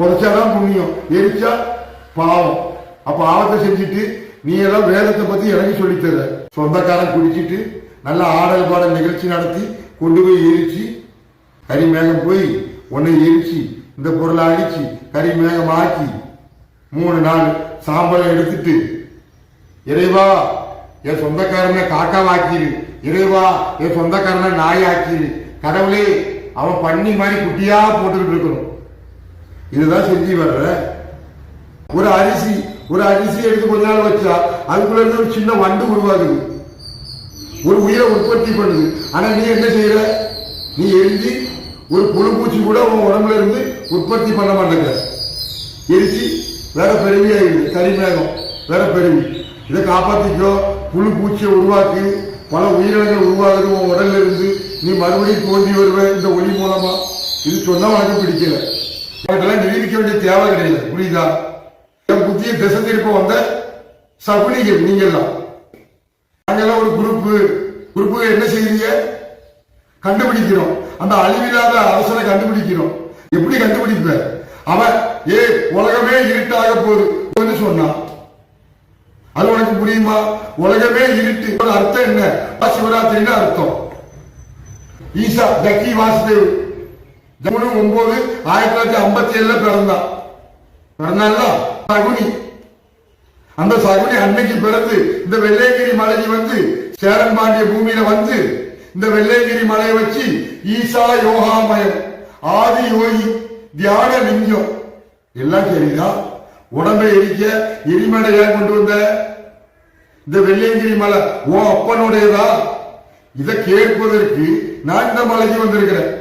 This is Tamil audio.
புதைச்சாதான் புண்ணியம், எரிச்சா பாவம். அப்ப பாவத்தை செஞ்சுட்டு நீ எல்லாம் வேதத்தை பத்தி எனக்கு சொல்லித்தர. சொந்தக்காரன் குடிச்சிட்டு நல்ல ஆடல் பாடல் நிகழ்ச்சி நடத்தி கொண்டு போய் எரிச்சு கரிமேகம் போய் உன்னை எரிச்சு இந்த பொருளை அடிச்சு கரிமேகம் ஆக்கி 3 நாள் சாம்பலை எடுத்துட்டு இறைவா என் சொந்தக்காரனை காக்காவாக்கிரு, இறைவா என் சொந்தக்காரனை நாயாக்கிரு, கடவுளே அவன் பண்ணி மாதிரி குட்டியா போட்டுக்கிட்டு இருக்கணும். இதுதான் செஞ்சு வர்ற. ஒரு அரிசி எடுத்து கொஞ்ச நாள் வச்சா அதுக்குள்ள இருந்து ஒரு சின்ன வண்டு உருவாகுது, ஒரு உயிரை உற்பத்தி பண்ணுது. ஆனா நீ என்ன செய்யற? நீ எரிஞ்சு ஒரு புழு பூச்சி கூட உன் உடம்புல இருந்து உற்பத்தி பண்ண மாட்டேங்கிற. எரிச்சு வேற பெருமையாயிடுது, கரிமேகம் வேற பெருமை. இதை காப்பாத்திக்கோ. புழு பூச்சியை உருவாக்கி பல உயிரினங்கள் உருவாகுது உன் உடல்ல இருந்து. நீ மறுபடியும் தோன்றி வருவ இந்த ஒளி மூலமா. இது சொன்னா உனக்கு பிடிக்கல. அதெல்லாம் நிரூபிக்க வேண்டிய தேவை கிடையாது, புரியுதா? என் புத்திய திசை திருப்ப வந்த சகுனிகள் நீங்கெல்லாம். நாங்கெல்லாம் ஒரு குரூப்பு என்ன செய்றீங்க? கண்டுபிடிக்கிறோம். அந்த அழிவில்லாத அரசனை கண்டுபிடிக்கிறோம். எப்படி கண்டுபிடிப்ப? அவன் உலகமே இருட்டாக போகுது சொன்னான். அது உனக்கு புரியுமா? உலகமே இருட்டு அர்த்தம் என்ன? சிவராத்திரின்னு அர்த்தம். ஈசா ஜக்கி வாசுதேவ் 3/9/1957 பிறந்தான்ல சகுனி. அந்த சகுனி அன்னைக்கு பிறந்து இந்த வெள்ளையங்கிரி மலைக்கு வந்து சேரன் பாண்டிய பூமியில வந்து இந்த வெள்ளையங்கிரி மலையை வச்சு ஈசா யோகாமயம் ஆதி யோகி தியான லிங்கம் எல்லாம் சரிதான். உடம்பை எரிக்க எரிமலை ஏன் கொண்டு வந்த? இந்த வெள்ளையங்கிரி மலை ஓ அப்பனுடையதா? இதை கேட்பதற்கு நான் இந்த மலைக்கு வந்திருக்கிறேன்.